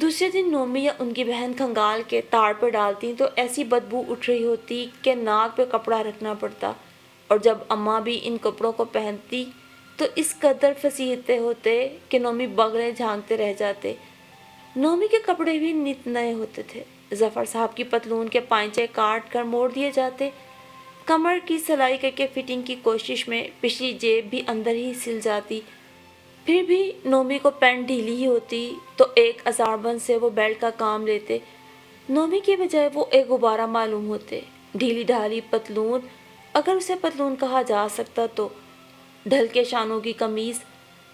دوسرے دن نومی یا ان کی بہن کھنگال کے تاڑ پر ڈالتی تو ایسی بدبو اٹھ رہی ہوتی کہ ناک پہ کپڑا رکھنا پڑتا، اور جب اماں بھی ان کپڑوں کو پہنتی تو اس قدر فصیحتے ہوتے کہ نومی بغلیں جھانکتے رہ جاتے۔ نومی کے کپڑے بھی نت نئے ہوتے تھے۔ ظفر صاحب کی پتلون کے پائنچے کاٹ کر موڑ دیے جاتے، کمر کی سلائی کر کے فٹنگ کی کوشش میں پچھلی جیب بھی اندر ہی سل جاتی، پھر بھی نومی کو پینٹ ڈھیلی ہی ہوتی تو ایک ازار بند سے وہ بیلٹ کا کام لیتے، نومی کے بجائے وہ ایک غبارہ معلوم ہوتے۔ ڈھیلی ڈھالی پتلون، اگر اسے پتلون کہا جا سکتا، تو ڈھل کے شانوں کی قمیض،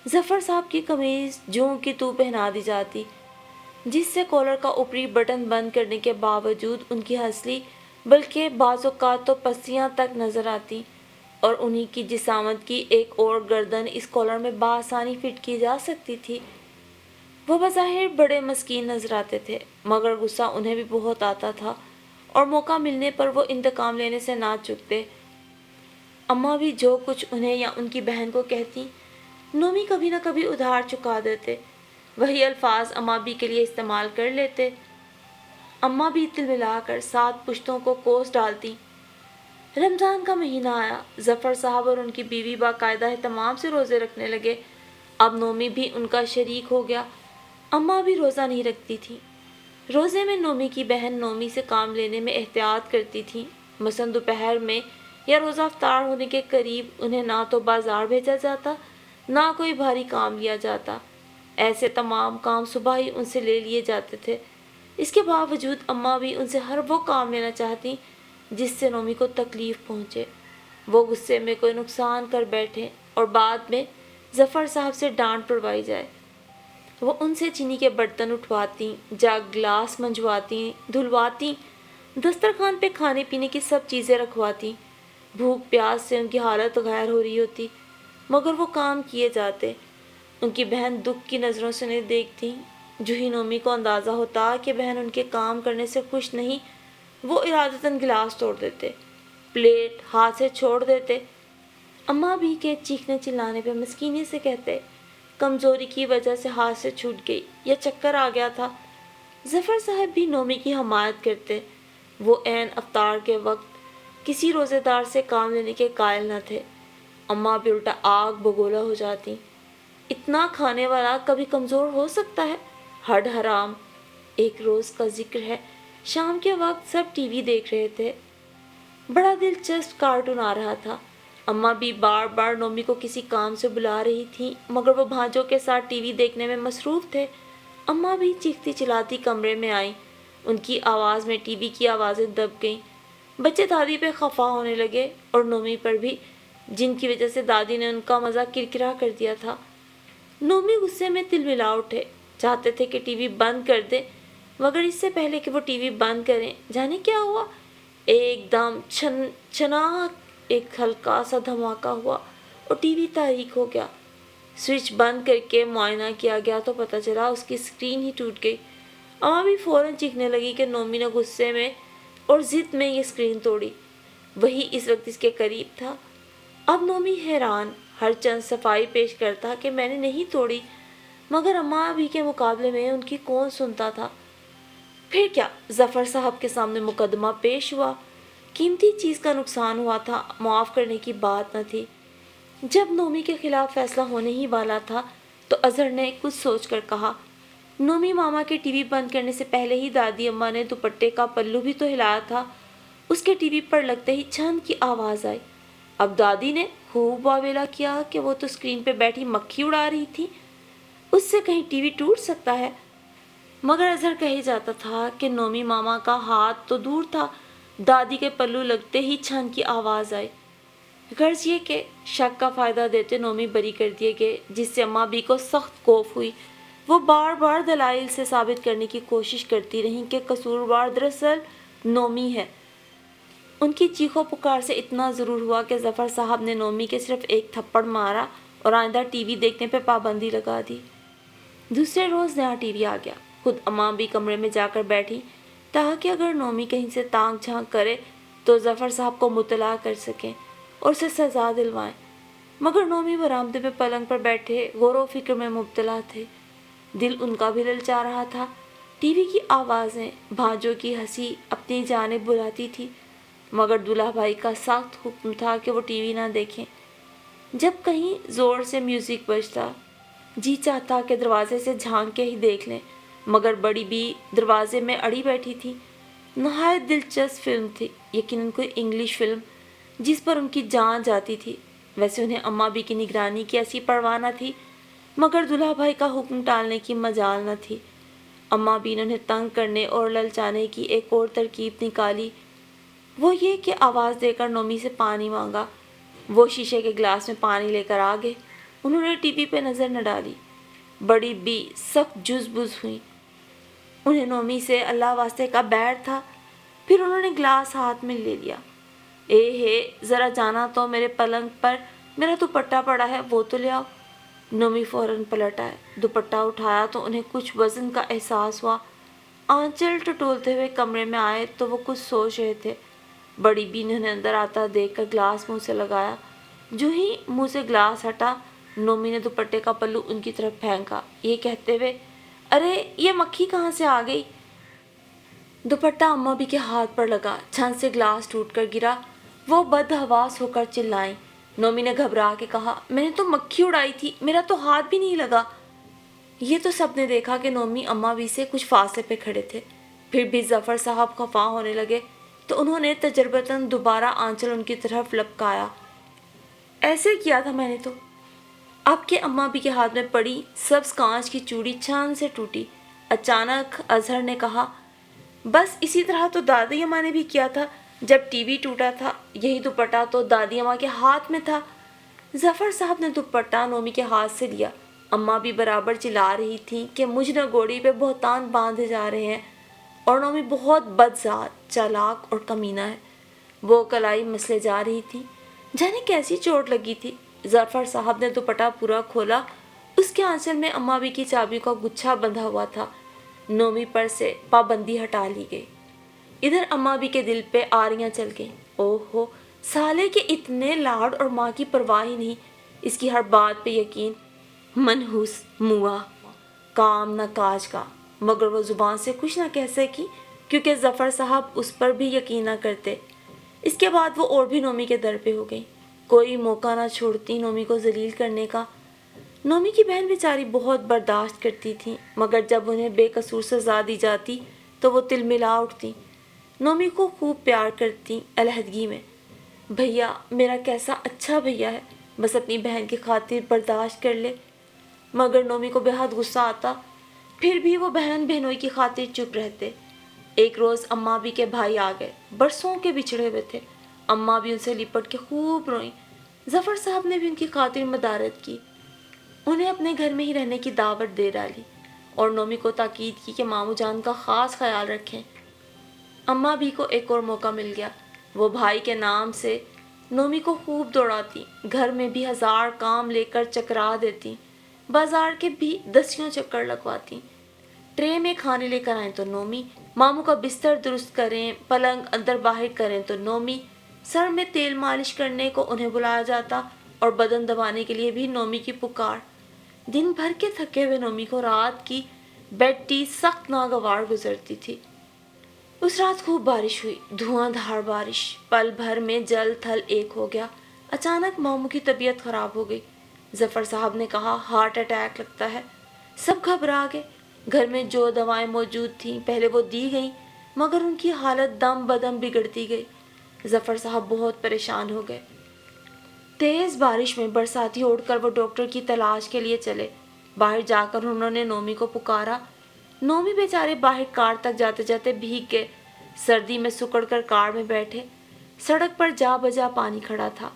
ظفر صاحب کی قمیض جوں کی تو پہنا دی جاتی، جس سے کالر کا اوپری بٹن بند کرنے کے باوجود ان کی ہنسلی بلکہ بعض اوقات تو پستیاں تک نظر آتی، اور انہی کی جسامت کی ایک اور گردن اس کالر میں بآسانی فٹ کی جا سکتی تھی۔ وہ بظاہر بڑے مسکین نظر آتے تھے، مگر غصہ انہیں بھی بہت آتا تھا، اور موقع ملنے پر وہ انتقام لینے سے نہ چکتے۔ اماں بھی جو کچھ انہیں یا ان کی بہن کو کہتی، نومی کبھی نہ کبھی ادھار چکا دیتے، وہی الفاظ اماں بھی کے لیے استعمال کر لیتے۔ اماں بھی تل ملا کر 7 پشتوں کو کوس ڈالتی۔ رمضان کا مہینہ آیا، ظفر صاحب اور ان کی بیوی باقاعدہ اہتمام سے روزے رکھنے لگے۔ اب نومی بھی ان کا شریک ہو گیا۔ اماں بھی روزہ نہیں رکھتی تھی۔ روزے میں نومی کی بہن نومی سے کام لینے میں احتیاط کرتی تھی، مثلاً دوپہر میں یا روزہ افطار ہونے کے قریب انہیں نہ تو بازار بھیجا جاتا، نہ کوئی بھاری کام لیا جاتا۔ ایسے تمام کام صبح ہی ان سے لے لیے جاتے تھے۔ اس کے باوجود اماں بھی ان سے ہر وہ کام لینا چاہتی جس سے نومی کو تکلیف پہنچے، وہ غصے میں کوئی نقصان کر بیٹھے اور بعد میں ظفر صاحب سے ڈانٹ پڑوائی جائے۔ وہ ان سے چینی کے برتن اٹھواتی، جگ گلاس منجواتی، دھلواتی، دسترخوان پہ کھانے پینے کی سب چیزیں رکھواتی۔ بھوک پیاس سے ان کی حالت غیر ہو رہی ہوتی، مگر وہ کام کیے جاتے۔ ان کی بہن دکھ کی نظروں سے انہیں دیکھتی۔ جو ہی نومی کو اندازہ ہوتا کہ بہن ان کے کام کرنے سے خوش نہیں، وہ ارادتاً گلاس توڑ دیتے، پلیٹ ہاتھ سے چھوڑ دیتے۔ اماں بھی کے چیخنے چلانے پہ مسکینی سے کہتے، کمزوری کی وجہ سے ہاتھ سے چھوٹ گئی یا چکر آ گیا تھا۔ ظفر صاحب بھی نومی کی حمایت کرتے۔ وہ عین افطار کے وقت کسی روزے دار سے کام لینے کے قائل نہ تھے۔ اماں بھی الٹا آگ بگولا ہو جاتی، اتنا کھانے والا کبھی کمزور ہو سکتا ہے، ہڈ حرام۔ ایک روز کا ذکر ہے، شام کے وقت سب ٹی وی دیکھ رہے تھے، بڑا دلچسپ کارٹون آ رہا تھا۔ اماں بھی بار بار نومی کو کسی کام سے بلا رہی تھیں، مگر وہ بھانجوں کے ساتھ ٹی وی دیکھنے میں مصروف تھے۔ اماں بھی چیختی چلاتی کمرے میں آئیں، ان کی آواز میں ٹی وی کی آوازیں دب گئیں۔ بچے دادی پہ خفا ہونے لگے اور نومی پر بھی، جن کی وجہ سے دادی نے ان کا مزہ کرکرا کر دیا تھا۔ نومی غصے میں تل ملا اٹھے، چاہتے تھے کہ ٹی وی بند کر دے، مگر اس سے پہلے کہ وہ ٹی وی بند کریں، جانے کیا ہوا، ایک دم چھناک ایک ہلکا سا دھماکہ ہوا اور ٹی وی تاریک ہو گیا۔ سوئچ بند کر کے معائنہ کیا گیا تو پتہ چلا اس کی اسکرین ہی ٹوٹ گئی۔ اماں بھی فوراً چیخنے لگی کہ نومی نے غصے میں اور ضد میں یہ اسکرین توڑی، وہی اس وقت اس کے قریب تھا۔ اب نومی حیران، ہر چند صفائی پیش کرتا کہ میں نے نہیں توڑی، مگر اماں بھی کے مقابلے میں ان کی کون سنتا تھا۔ پھر کیا، ظفر صاحب کے سامنے مقدمہ پیش ہوا، قیمتی چیز کا نقصان ہوا تھا، معاف کرنے کی بات نہ تھی۔ جب نومی کے خلاف فیصلہ ہونے ہی والا تھا تو اظہر نے کچھ سوچ کر کہا، نومی ماما کے ٹی وی بند کرنے سے پہلے ہی دادی اماں نے دوپٹے کا پلو بھی تو ہلایا تھا۔ اس کے ٹی وی پر لگتے ہی چھند کی آواز آئی۔ اب دادی نے خوب واویلا کیا کہ وہ تو اسکرین پہ بیٹھی مکھی اڑا رہی تھی، اس سے کہیں ٹی وی ٹوٹ سکتا ہے۔ مگر اظہر کہے جاتا تھا کہ نومی ماما کا ہاتھ تو دور تھا، دادی کے پلو لگتے ہی چھند کی آواز آئی۔ غرض یہ کہ شک کا فائدہ دیتے نومی بری کر دیے گئے، جس سے اماں بھی کو سخت خوف ہوئی۔ وہ بار بار دلائل سے ثابت کرنے کی کوشش کرتی رہیں کہ قصوروار دراصل نومی ہے۔ ان کی چیخو پکار سے اتنا ضرور ہوا کہ ظفر صاحب نے نومی کے صرف ایک تھپڑ مارا اور آئندہ ٹی وی دیکھنے پہ پابندی لگا دی۔ دوسرے روز نیا ٹی وی آ گیا۔ خود اماں بھی کمرے میں جا کر بیٹھی تاکہ اگر نومی کہیں سے تانگ جھانک کرے تو ظفر صاحب کو مطلع کر سکیں اور اسے سزا دلوائیں، مگر نومی برآمدے میں پلنگ پر بیٹھے غور و فکر میں مبتلا تھے۔ دل ان کا بھی للچا رہا تھا، ٹی وی کی آوازیں بھانجوں کی ہنسی اپنی جانب بلاتی تھی، مگر دولہا بھائی کا سخت حکم تھا کہ وہ ٹی وی نہ دیکھیں۔ جب کہیں زور سے میوزک بجتا، جی چاہتا کہ دروازے سے جھانک کے ہی دیکھ لیں، مگر بڑی بی دروازے میں اڑی بیٹھی تھی۔ نہایت دلچسپ فلم تھی، یقیناً کوئی انگلش فلم جس پر ان کی جان جاتی تھی۔ ویسے انہیں اماں بی کی نگرانی کی ایسی پرواہ نہ تھی، مگر دولہا بھائی کا حکم ٹالنے کی مجال نہ تھی۔ اماں بی نے انہیں تنگ کرنے اور للچانے کی ایک اور ترکیب نکالی، وہ یہ کہ آواز دے کر نومی سے پانی مانگا۔ وہ شیشے کے گلاس میں پانی لے کر آ گئے۔ انہوں نے ٹی وی پہ نظر نہ ڈالی۔ بڑی بی سخت جز بز ہوئی۔ انہیں نومی سے اللہ واسطے کا بیڑ تھا۔ پھر انہوں نے گلاس ہاتھ میں لے لیا۔ اے ہے، ذرا جانا تو میرے پلنگ پر میرا دوپٹہ پڑا ہے، وہ تو لے آؤ۔ نومی فوراً پلٹ آئے۔ دوپٹہ اٹھایا تو انہیں کچھ وزن کا احساس ہوا۔ آنچل ٹٹولتے ہوئے کمرے میں آئے تو وہ کچھ سوچ رہے تھے۔ بڑی بی نے انہیں اندر آتا دیکھ کر گلاس منہ سے لگایا۔ جو ہی منہ سے گلاس ہٹا، نومی نے دوپٹے کا پلو ان کی طرف پھینکا، یہ کہتے ہوئے، ارے یہ مکھی کہاں سے آ گئی؟ دوپٹہ اماں بی کے ہاتھ پر لگا، چھن سے گلاس ٹوٹ کر گرا۔ وہ بدحواس ہو کر چلائیں۔ نومی نے گھبرا کے کہا، میں نے تو مکھی اڑائی تھی، میرا تو ہاتھ بھی نہیں لگا۔ یہ تو سب نے دیکھا کہ نومی اماں بی سے کچھ فاصلے پہ کھڑے تھے۔ پھر بھی ظفر صاحب خفا ہونے لگے تو انہوں نے تجربتاً دوبارہ آنچل ان کی طرف لپکایا۔ ایسے کیا تھا میں نے تو۔ اب کہ اماں بی کے ہاتھ میں پڑی سبز کانچ کی چوڑی چھن سے ٹوٹی۔ اچانک اظہر نے کہا، بس اسی طرح تو دادی اماں نے بھی کیا تھا جب ٹی وی ٹوٹا تھا، یہی دوپٹہ تو دادی اماں کے ہاتھ میں تھا۔ ظفر صاحب نے دوپٹہ نومی کے ہاتھ سے لیا۔ اماں بھی برابر چلا رہی تھیں کہ مجھ نگوڑی پہ بہتان باندھے جا رہے ہیں، اور نومی بہت بدذات، چالاک اور کمینہ ہے۔ وہ کلائی مسلے جا رہی تھی، جانے کیسی چوٹ لگی تھی۔ ظفر صاحب نے دوپٹہ پورا کھولا، اس کے آنچل میں اماں بی کی چابیوں کا گچھا بندھا ہوا تھا۔ نومی پر سے پابندی ہٹا لی گئی۔ ادھر اماں بی کے دل پہ آریاں چل گئیں۔ اوہ ہو، سالے کے اتنے لاڈ اور ماں کی پرواہ ہی نہیں، اس کی ہر بات پہ یقین، منحوس موا، کام نہ کاج کا۔ مگر وہ زبان سے کچھ نہ کہہ سکی کیونکہ ظفر صاحب اس پر بھی یقین نہ کرتے۔ اس کے بعد وہ اور بھی نومی کے در پہ ہو گئی، کوئی موقع نہ چھوڑتی نومی کو ذلیل کرنے کا۔ نومی کی بہن بیچاری بہت برداشت کرتی تھی، مگر جب انہیں بے قصور سزا دی جاتی تو وہ تل ملا اٹھتی۔ نومی کو خوب پیار کرتی علیحدگی میں۔ بھیا، میرا کیسا اچھا بھیا ہے، بس اپنی بہن کی خاطر برداشت کر لے۔ مگر نومی کو بے حد غصہ آتا، پھر بھی وہ بہن بہنوئی کی خاطر چپ رہتے۔ ایک روز اماں بی کے بھائی آ گئے، برسوں کے بچھڑے ہوئے تھے۔ اماں بھی ان سے لپٹ کے خوب روئیں۔ ظفر صاحب نے بھی ان کی خاطر مدارت کی، انہیں اپنے گھر میں ہی رہنے کی دعوت دے ڈالی، اور نومی کو تاکید کی کہ ماموں جان کا خاص خیال رکھیں۔ اماں بی کو ایک اور موقع مل گیا۔ وہ بھائی کے نام سے نومی کو خوب دوڑاتی، گھر میں بھی ہزار کام لے کر چکرا دیتی، بازار کے بھی دسیوں چکر لگواتی۔ ٹرے میں کھانے لے کر آئیں تو نومی، ماموں کا بستر درست کریں، پلنگ اندر باہر کریں تو نومی، سر میں تیل مالش کرنے کو انہیں بلایا جاتا، اور بدن دبانے کے لیے بھی نومی کی پکار۔ دن بھر کے تھکے ہوئے نومی کو رات کی بیڈ ٹی سخت ناگوار گزرتی تھی۔ اس رات خوب بارش ہوئی، دھواں دھار بارش، پل بھر میں جل تھل ایک ہو گیا۔ اچانک ماموں کی طبیعت خراب ہو گئی۔ ظفر صاحب نے کہا، ہارٹ اٹیک لگتا ہے۔ سب گھبرا گئے۔ گھر میں جو دوائیں موجود تھیں پہلے وہ دی گئیں، مگر ان کی حالت دم بدم بگڑتی گئی۔ ظفر صاحب بہت پریشان ہو گئے۔ تیز بارش میں برساتی اوڑھ کر وہ ڈاکٹر کی تلاش کے لیے چلے۔ باہر جا کر انہوں نے نومی کو پکارا۔ نومی بیچارے باہر کار تک جاتے جاتے بھیگ گئے، سردی میں سکڑ کر کار میں بیٹھے۔ سڑک پر جا بجا پانی کھڑا تھا۔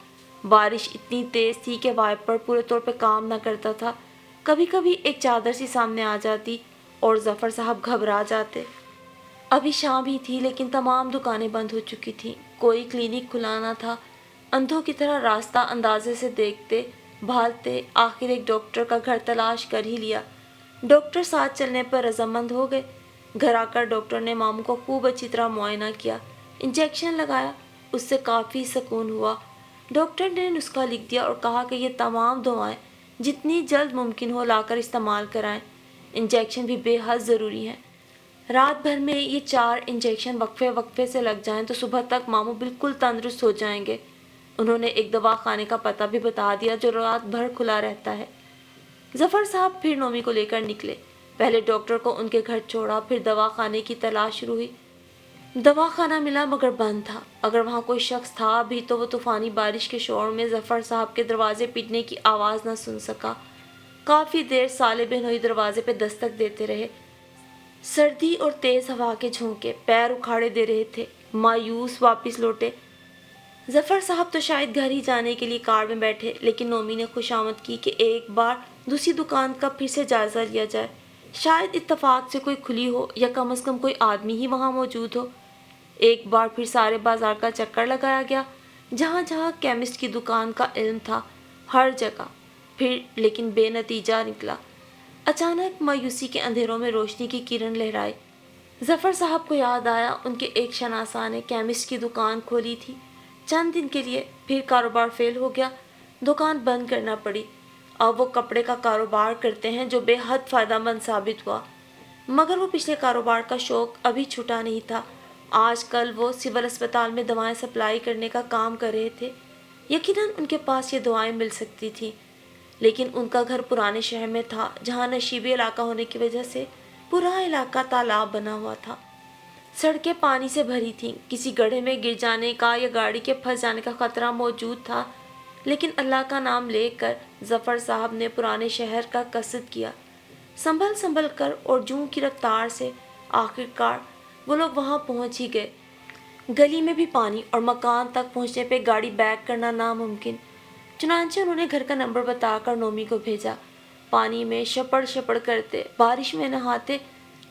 بارش اتنی تیز تھی کہ وائپر پورے طور پہ کام نہ کرتا تھا۔ کبھی کبھی ایک چادر سی سامنے آ جاتی اور ظفر صاحب گھبرا جاتے۔ ابھی شام ہی تھی لیکن تمام دکانیں بند ہو چکی تھیں، کوئی کلینک کھلا نہ تھا۔ اندھوں کی طرح راستہ اندازے سے دیکھتے بھالتے آخر ایک ڈاکٹر کا گھر تلاش کر ہی لیا۔ ڈاکٹر ساتھ چلنے پر رضامند ہو گئے۔ گھر آ کر ڈاکٹر نے ماموں کو خوب اچھی طرح معائنہ کیا، انجیکشن لگایا، اس سے کافی سکون ہوا۔ ڈاکٹر نے نسخہ لکھ دیا اور کہا کہ یہ تمام دوائیں جتنی جلد ممکن ہو لا کر استعمال کرائیں، انجیکشن بھی بے حد ضروری ہیں۔ رات بھر میں یہ 4 انجیکشن وقفے وقفے سے لگ جائیں تو صبح تک ماموں بالکل تندرست ہو جائیں گے۔ انہوں نے ایک دوا خانے کا پتہ بھی بتا دیا جو رات بھر کھلا رہتا ہے۔ ظفر صاحب پھر نومی کو لے کر نکلے۔ پہلے ڈاکٹر کو ان کے گھر چھوڑا، پھر دوا خانے کی تلاش شروع ہوئی۔ دوا خانہ ملا مگر بند تھا۔ اگر وہاں کوئی شخص تھا بھی تو وہ طوفانی بارش کے شور میں ظفر صاحب کے دروازے پیٹنے کی آواز نہ سن سکا۔ کافی دیر سالے بہنوئی دروازے پہ دستک دیتے رہے۔ سردی اور تیز ہوا کے جھونکے پیر اکھاڑے دے رہے تھے۔ مایوس واپس لوٹے۔ ظفر صاحب تو شاید گھر ہی جانے کے لیے کار میں بیٹھے، لیکن نومی نے خوشامد کی کہ ایک بار دوسری دکان کا پھر سے جائزہ لیا جائے، شاید اتفاق سے کوئی کھلی ہو یا کم از کم کوئی آدمی ہی وہاں موجود ہو۔ ایک بار پھر سارے بازار کا چکر لگایا گیا، جہاں جہاں کیمسٹ کی دکان کا علم تھا، ہر جگہ، پھر لیکن بے نتیجہ نکلا۔ اچانک مایوسی کے اندھیروں میں روشنی کی کرن لہرائی۔ ظفر صاحب کو یاد آیا ان کے ایک شناسا نے کیمسٹ کی دکان کھولی تھی چند دن کے لیے، پھر کاروبار فیل ہو گیا، دکان بند کرنا پڑی۔ اب وہ کپڑے کا کاروبار کرتے ہیں جو بے حد فائدہ مند ثابت ہوا، مگر وہ پچھلے کاروبار کا شوق ابھی چھٹا نہیں تھا۔ آج کل وہ سول اسپتال میں دوائیں سپلائی کرنے کا کام کر رہے تھے۔ یقیناً ان کے پاس یہ دوائیں مل سکتی تھیں، لیکن ان کا گھر پرانے شہر میں تھا، جہاں نشیبی علاقہ ہونے کی وجہ سے پورا علاقہ تالاب بنا ہوا تھا۔ سڑکیں پانی سے بھری تھیں، کسی گڑھے میں گر جانے کا یا گاڑی کے پھنس جانے کا خطرہ موجود تھا، لیکن اللہ کا نام لے کر ظفر صاحب نے پرانے شہر کا قصد کیا۔ سنبھل سنبھل کر اور جوں کی رفتار سے آخر کار وہ لوگ وہاں پہنچ ہی گئے۔ گلی میں بھی پانی اور مکان تک پہنچنے پہ گاڑی بیک کرنا ناممکن۔ چنانچہ انہوں نے گھر کا نمبر بتا کر نومی کو بھیجا۔ پانی میں شپڑ شپڑ کرتے، بارش میں نہاتے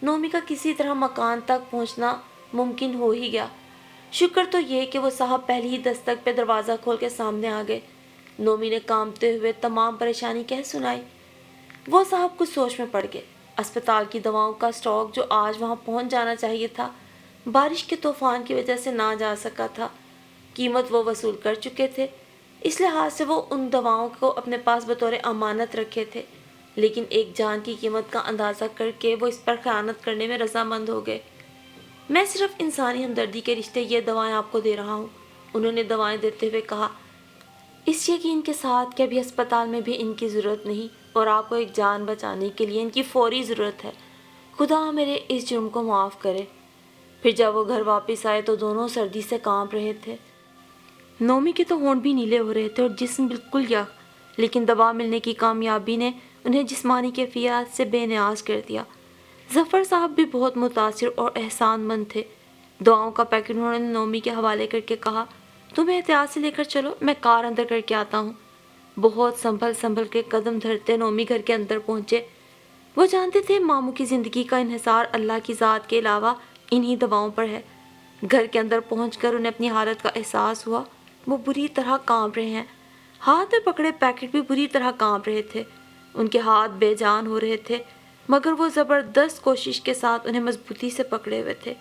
نومی کا کسی طرح مکان تک پہنچنا ممکن ہو ہی گیا۔ شکر تو یہ کہ وہ صاحب پہلی ہی دستک پہ دروازہ کھول کے سامنے آ گئے۔ نومی نے کانپتے ہوئے تمام پریشانی کہہ سنائی۔ وہ صاحب کچھ سوچ میں پڑ گئے۔ اسپتال کی دواؤں کا سٹاک جو آج وہاں پہنچ جانا چاہیے تھا، بارش کے طوفان کی وجہ سے نہ جا سکا تھا۔ قیمت وہ وصول کر چکے تھے، اس لحاظ سے وہ ان دواؤں کو اپنے پاس بطور امانت رکھے تھے، لیکن ایک جان کی قیمت کا اندازہ کر کے وہ اس پر خیانت کرنے میں رضامند ہو گئے۔ میں صرف انسانی ہمدردی کے رشتے یہ دوائیں آپ کو دے رہا ہوں، انہوں نے دوائیں دیتے ہوئے کہا، اس یقین کے ساتھ کہ ابھی اسپتال میں بھی ان کی ضرورت نہیں اور آپ کو ایک جان بچانے کے لیے ان کی فوری ضرورت ہے۔ خدا میرے اس جرم کو معاف کرے۔ پھر جب وہ گھر واپس آئے تو دونوں سردی سے کانپ رہے تھے۔ نومی کے تو ہونٹ بھی نیلے ہو رہے تھے اور جسم بالکل یخ، لیکن دوا ملنے کی کامیابی نے انہیں جسمانی کیفیات سے بے نیاز کر دیا۔ ظفر صاحب بھی بہت متاثر اور احسان مند تھے۔ دعاؤں کا پیکٹ انہوں نے نومی کے حوالے کر کے کہا، تم احتیاط سے لے کر چلو، میں کار اندر کر کے آتا ہوں۔ بہت سنبھل سنبھل کے قدم دھرتے نومی گھر کے اندر پہنچے۔ وہ جانتے تھے ماموں کی زندگی کا انحصار اللہ کی ذات کے علاوہ انہی دواؤں پر ہے۔ گھر کے اندر پہنچ کر انہیں اپنی حالت کا احساس ہوا۔ وہ بری طرح کانپ رہے ہیں۔ ہاتھ میں پکڑے پیکٹ بھی بری طرح کانپ رہے تھے۔ ان کے ہاتھ بے جان ہو رہے تھے، مگر وہ زبردست کوشش کے ساتھ انہیں مضبوطی سے پکڑے ہوئے تھے۔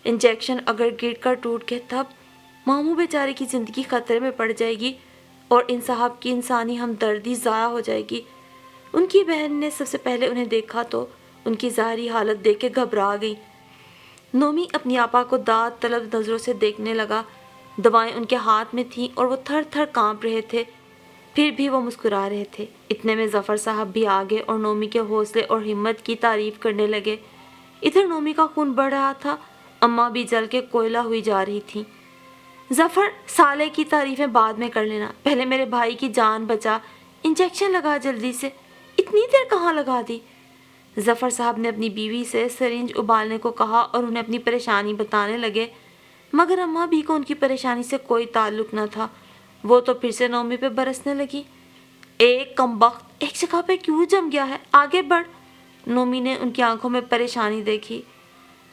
انجیکشن اگر گر کر ٹوٹ گئے تب ماموں بیچارے کی زندگی خطرے میں پڑ جائے گی اور ان صاحب کی انسانی ہمدردی ضائع ہو جائے گی۔ ان کی بہن نے سب سے پہلے انہیں دیکھا تو ان کی ظاہری حالت دیکھ کے گھبرا گئی۔ نومی اپنی آپا کو داد طلب نظروں سے دیکھنے لگا۔ دوائیں ان کے ہاتھ میں تھیں اور وہ تھر تھر کانپ رہے تھے، پھر بھی وہ مسکرا رہے تھے۔ اتنے میں ظفر صاحب بھی آگے اور نومی کے حوصلے اور ہمت کی تعریف کرنے لگے۔ ادھر نومی کا خون بڑھ رہا تھا، اماں بھی جل کے کوئلہ ہوئی جا رہی تھیں۔ ظفر، سالے کی تعریفیں بعد میں کر لینا، پہلے میرے بھائی کی جان بچا، انجیکشن لگا جلدی سے۔ اتنی دیر کہاں لگا دی؟ ظفر صاحب نے اپنی بیوی سے سرنج ابالنے کو کہا اور انہیں اپنی پریشانی بتانے لگے، مگر اماں بھی کو ان کی پریشانی سے کوئی تعلق نہ تھا۔ وہ تو پھر سے نومی پہ برسنے لگی۔ ایک کمبخت ایک جگہ پہ کیوں جم گیا ہے، آگے بڑھ۔ نومی نے ان کی آنکھوں میں پریشانی دیکھی،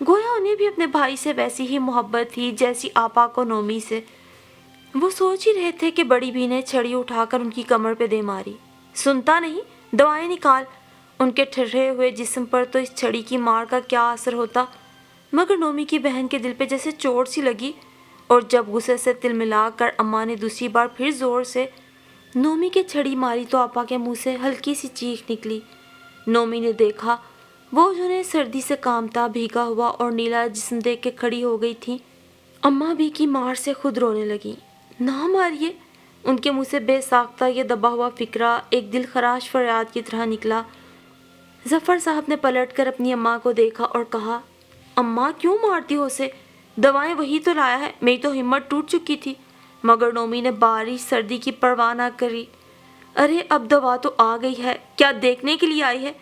گویا انہیں بھی اپنے بھائی سے ویسی ہی محبت تھی جیسی آپا کو نومی سے۔ وہ سوچ ہی رہے تھے کہ بڑی بھی نے چھڑی اٹھا کر ان کی کمر پہ دے ماری۔ سنتا نہیں، دوائیں نکال۔ ان کے ٹھرے ہوئے جسم پر تو اس چھڑی کی مار کا کیا اثر ہوتا، مگر نومی کی بہن کے دل پہ جیسے چوٹ سی لگی، اور جب غصے سے تل ملا کر اماں نے دوسری بار پھر زور سے نومی کے چھڑی ماری تو آپا کے منہ سے ہلکی سی چیخ نکلی۔ نومی نے دیکھا وہ جنہیں سردی سے کامتا بھیگا ہوا اور نیلا جسم دیکھ کے کھڑی ہو گئی تھیں۔ اماں بھی کی مار سے خود رونے لگی۔ نہ ماریے، ان کے منہ سے بے ساختہ یہ دبا ہوا فکرہ ایک دل خراش فریاد کی طرح نکلا۔ ظفر صاحب نے پلٹ کر اپنی اماں کو دیکھا اور کہا، اماں کیوں مارتی ہو اسے؟ دوائیں وہی تو لایا ہے، میری تو ہمت ٹوٹ چکی تھی۔ مگر نومی نے بارش سردی کی پرواہ نہ کری۔ ارے اب دوا تو آ گئی ہے، کیا دیکھنے کے لیے آئی ہے؟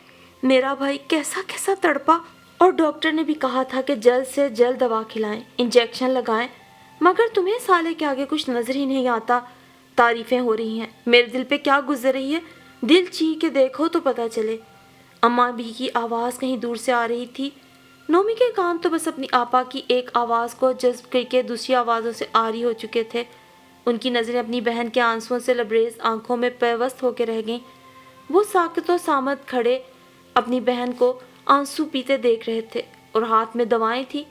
میرا بھائی کیسا کیسا تڑپا، اور ڈاکٹر نے بھی کہا تھا کہ جلد سے جلد دوا کھلائیں، انجیکشن لگائیں، مگر تمہیں سالے کے آگے کچھ نظر ہی نہیں آتا۔ تعریفیں ہو رہی ہیں، میرے دل پہ کیا گزر رہی ہے، دل چیخ کے دیکھو تو پتہ چلے۔ اماں بھی کی آواز کہیں دور سے آ رہی تھی۔ نومی کے کان تو بس اپنی آپا کی ایک آواز کو جذب کر کے دوسری آوازوں سے آری ہو چکے تھے۔ ان کی نظریں اپنی بہن کے آنسوؤں سے لبریز آنکھوں میں پیوست ہو کے رہ گئیں۔ وہ ساکت و سامت کھڑے اپنی بہن کو آنسو پیتے دیکھ رہے تھے، اور ہاتھ میں دوائیں تھیں۔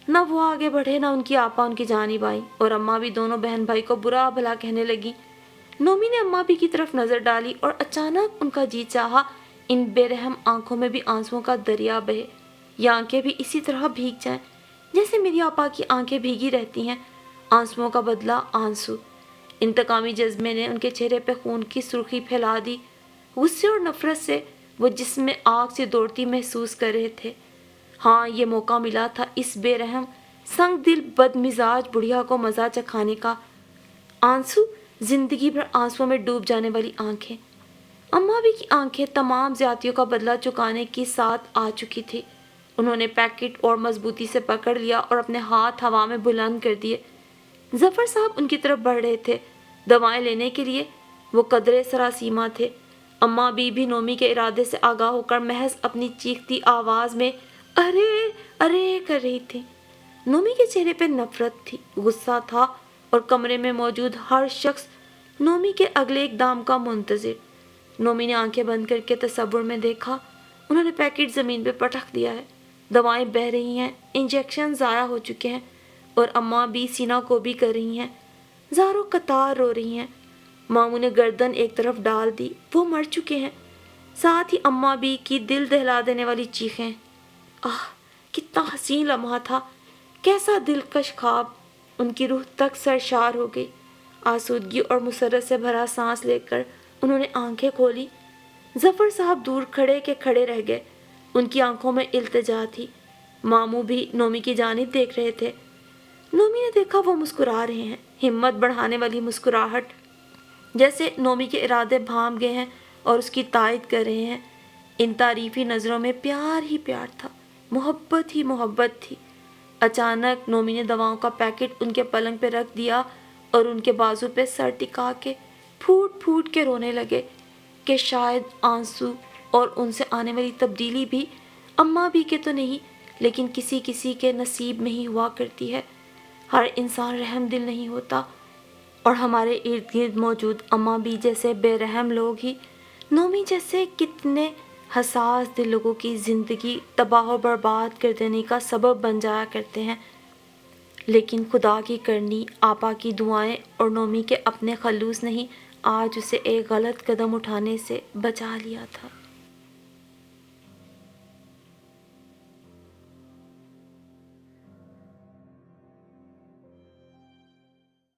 نہ وہ آگے بڑھے، نہ ان کی آپا ان کی جانب آئی، اور اماں بھی دونوں بہن بھائی کو برا بھلا کہنے لگی۔ نومی نے اماں بھی کی طرف نظر ڈالی اور اچانک ان کا جی چاہا ان بے رحم آنکھوں میں بھی آنسوؤں کا دریا بہے، یہ آنکھیں بھی اسی طرح بھیگ جائیں جیسے میری آپا کی آنکھیں بھیگی رہتی ہیں۔ آنسوؤں کا بدلہ آنسو۔ انتقامی جذبے نے ان کے چہرے پہ خون کی سرخی پھیلا دی۔ غصے اور نفرت سے وہ جسم میں آگ سے دوڑتی محسوس کر رہے تھے۔ ہاں، یہ موقع ملا تھا اس بے رحم سنگ دل بد مزاج بڑھیا کو مزہ چکھانے کا۔ آنسو، زندگی بھر آنسوؤں میں ڈوب جانے والی آنکھیں۔ اماں بھی کی آنکھیں تمام زیادتیوں کا بدلہ چکانے کی ساتھ آ چکی تھی۔ انہوں نے پیکٹ اور مضبوطی سے پکڑ لیا اور اپنے ہاتھ ہوا میں بلند کر دیے۔ ظفر صاحب ان کی طرف بڑھ رہے تھے دوائیں لینے کے لیے۔ وہ قدرے سراسیمہ تھے۔ اماں بھی نومی کے ارادے سے آگاہ ہو کر محض اپنی چیختی آواز میں ارے ارے کر رہی تھی۔ نومی کے چہرے پہ نفرت تھی، غصہ تھا، اور کمرے میں موجود ہر شخص نومی کے اگلے اقدام کا منتظر۔ نومی نے آنکھیں بند کر کے تصور میں دیکھا، انہوں نے پیکٹ زمین پہ پٹک دیا ہے، دوائیں بہہ رہی ہیں، انجیکشن ضائع ہو چکے ہیں، اور اماں بھی سینہ کو بھی کر رہی ہیں، زاروں قطار رو رہی ہیں۔ ماموں نے گردن ایک طرف ڈال دی، وہ مر چکے ہیں۔ ساتھ ہی اماں بھی کی دل دہلا دینے والی چیخیں۔ آہ، کتنا حسین لمحہ تھا، کیسا دلکش خواب۔ ان کی روح تک سرشار ہو گئی۔ آسودگی اور مسرت سے بھرا سانس لے کر انہوں نے آنکھیں کھولی۔ ظفر صاحب دور کھڑے کے کھڑے رہ گئے، ان کی آنکھوں میں التجا تھی۔ ماموں بھی نومی کی جانب دیکھ رہے تھے۔ نومی نے دیکھا وہ مسکرا رہے ہیں، ہمت بڑھانے والی مسکراہٹ، جیسے نومی کے ارادے بھانپ گئے ہیں اور اس کی تائید کر رہے ہیں۔ ان تعریفی نظروں میں پیار ہی پیار تھا، محبت ہی محبت تھی۔ اچانک نومی نے دواؤں کا پیکٹ ان کے پلنگ پہ رکھ دیا اور ان کے بازو پہ سر ٹکا کے پھوٹ پھوٹ کے رونے لگے کہ شاید آنسو اور ان سے آنے والی تبدیلی بھی اماں بھی کے تو نہیں، لیکن کسی کسی کے نصیب میں ہی ہوا کرتی ہے۔ ہر انسان رحم دل نہیں ہوتا، اور ہمارے ارد گرد موجود اماں بھی جیسے بے رحم لوگ ہی نومی جیسے کتنے حساس دل لوگوں کی زندگی تباہ و برباد کر دینے کا سبب بن جایا کرتے ہیں۔ لیکن خدا کی کرنی، آپا کی دعائیں اور نومی کے اپنے خلوص نے ہی آج اسے ایک غلط قدم اٹھانے سے بچا لیا تھا۔